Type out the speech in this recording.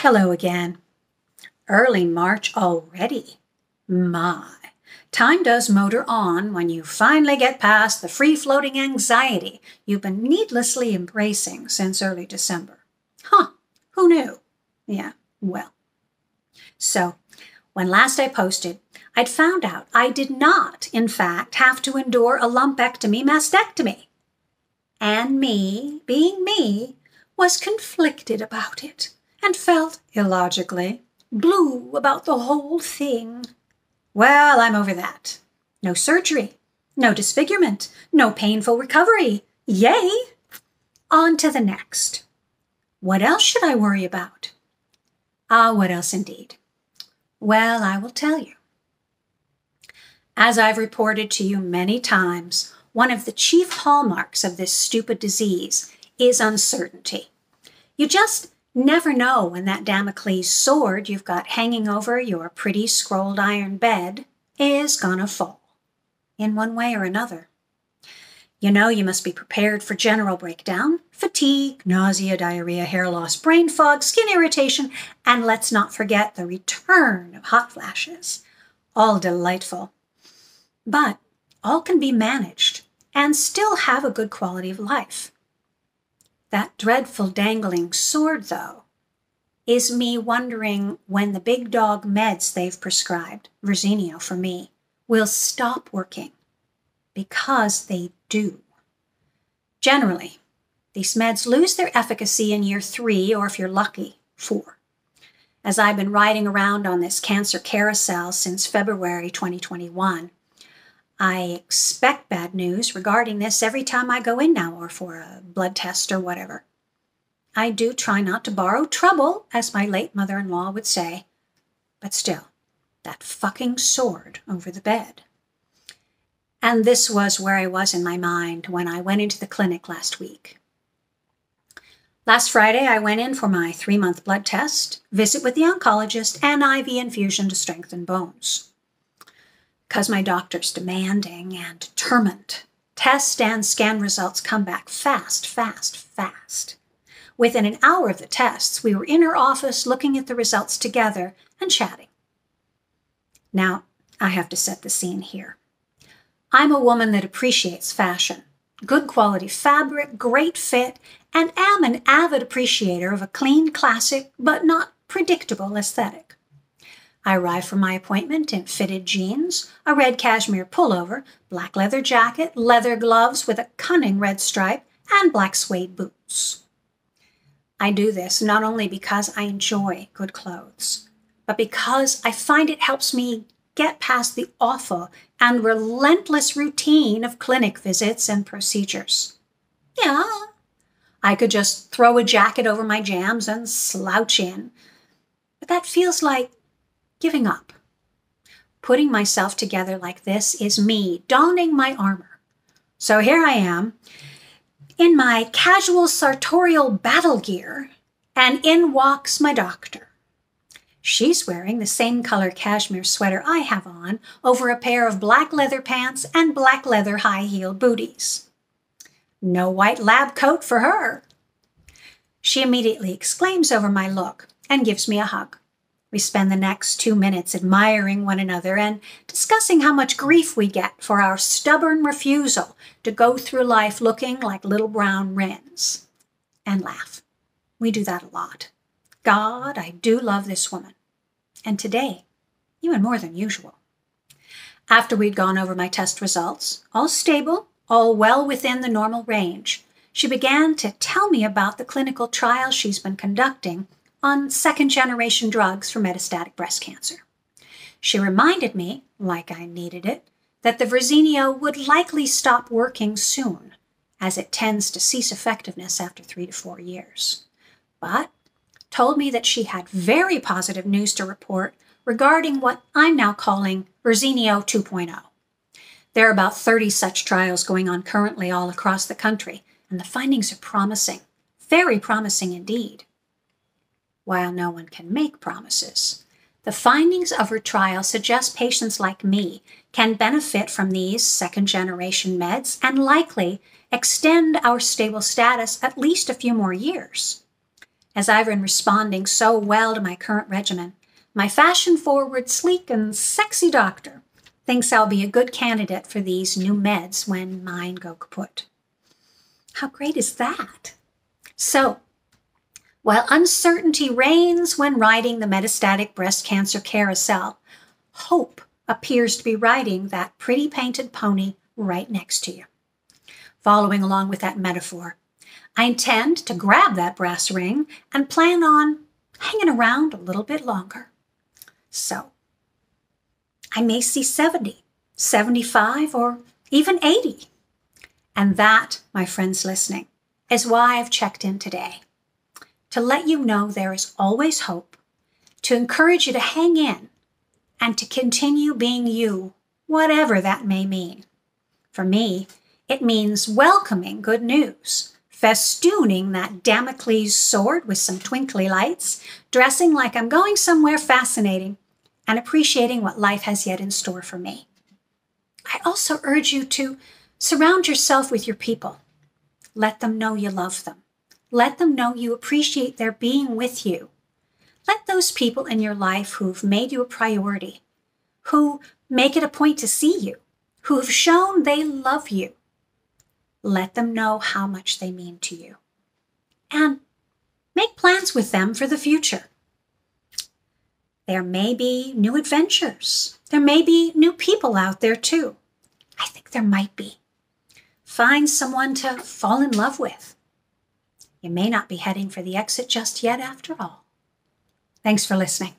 Hello again. Early March already. My, time does motor on when you finally get past the free-floating anxiety you've been needlessly embracing since early December. Huh, who knew? Yeah, well. So, when last I posted, I'd found out I did not, in fact, have to endure a lumpectomy mastectomy. And me, being me, was conflicted about it and felt, illogically, blue about the whole thing. Well, I'm over that. No surgery, no disfigurement, no painful recovery. Yay! On to the next. What else should I worry about? What else indeed? Well, I will tell you. As I've reported to you many times, one of the chief hallmarks of this stupid disease is uncertainty. You just never know when that Damocles sword you've got hanging over your pretty scrolled iron bed is gonna fall, in one way or another. You know you must be prepared for general breakdown, fatigue, nausea, diarrhea, hair loss, brain fog, skin irritation, and let's not forget the return of hot flashes. All delightful. But all can be managed and still have a good quality of life. That dreadful dangling sword, though, is me wondering when the big dog meds they've prescribed, Verzenio for me, will stop working. Because they do. Generally, these meds lose their efficacy in year 3, or if you're lucky, 4. As I've been riding around on this cancer carousel since February 2021, I expect bad news regarding this every time I go in now or for a blood test or whatever. I do try not to borrow trouble, as my late mother-in-law would say, but still, that fucking sword over the bed. And this was where I was in my mind when I went into the clinic last week. Last Friday, I went in for my 3-month blood test, visit with the oncologist, and IV infusion to strengthen bones. Because my doctor's demanding and determined, test and scan results come back fast. Within an hour of the tests, we were in her office looking at the results together and chatting. Now, I have to set the scene here. I'm a woman that appreciates fashion, good quality fabric, great fit, and am an avid appreciator of a clean, classic, but not predictable aesthetic. I arrive for my appointment in fitted jeans, a red cashmere pullover, black leather jacket, leather gloves with a cunning red stripe, and black suede boots. I do this not only because I enjoy good clothes, but because I find it helps me get past the awful and relentless routine of clinic visits and procedures. Yeah, I could just throw a jacket over my jams and slouch in, but that feels like giving up. Putting myself together like this is me donning my armor. So here I am, in my casual sartorial battle gear, and in walks my doctor. She's wearing the same color cashmere sweater I have on over a pair of black leather pants and black leather high-heeled booties. No white lab coat for her. She immediately exclaims over my look and gives me a hug. We spend the next 2 minutes admiring one another and discussing how much grief we get for our stubborn refusal to go through life looking like little brown wrens. And laugh. We do that a lot. God, I do love this woman. And today, even more than usual. After we'd gone over my test results, all stable, all well within the normal range, she began to tell me about the clinical trial she's been conducting on second-generation drugs for metastatic breast cancer. She reminded me, like I needed it, that the Verzenio would likely stop working soon, as it tends to cease effectiveness after 3 to 4 years. But told me that she had very positive news to report regarding what I'm now calling Verzenio 2.0. There are about 30 such trials going on currently all across the country, and the findings are promising, very promising indeed. While no one can make promises, the findings of her trial suggest patients like me can benefit from these second-generation meds and likely extend our stable status at least a few more years. as I've been responding so well to my current regimen, my fashion-forward, sleek, and sexy doctor thinks I'll be a good candidate for these new meds when mine go kaput. How great is that? So, while uncertainty reigns when riding the metastatic breast cancer carousel, hope appears to be riding that pretty painted pony right next to you. Following along with that metaphor, I intend to grab that brass ring and plan on hanging around a little bit longer. So, I may see 70, 75, or even 80. And that, my friends listening, is why I've checked in today. To let you know there is always hope, to encourage you to hang in, and to continue being you, whatever that may mean. For me, it means welcoming good news, festooning that Damocles sword with some twinkly lights, dressing like I'm going somewhere fascinating, and appreciating what life has yet in store for me. I also urge you to surround yourself with your people. Let them know you love them. Let them know you appreciate their being with you. Let those people in your life who've made you a priority, who make it a point to see you, who have shown they love you, let them know how much they mean to you. And make plans with them for the future. There may be new adventures. There may be new people out there too. I think there might be. Find someone to fall in love with. You may not be heading for the exit just yet after all. Thanks for listening.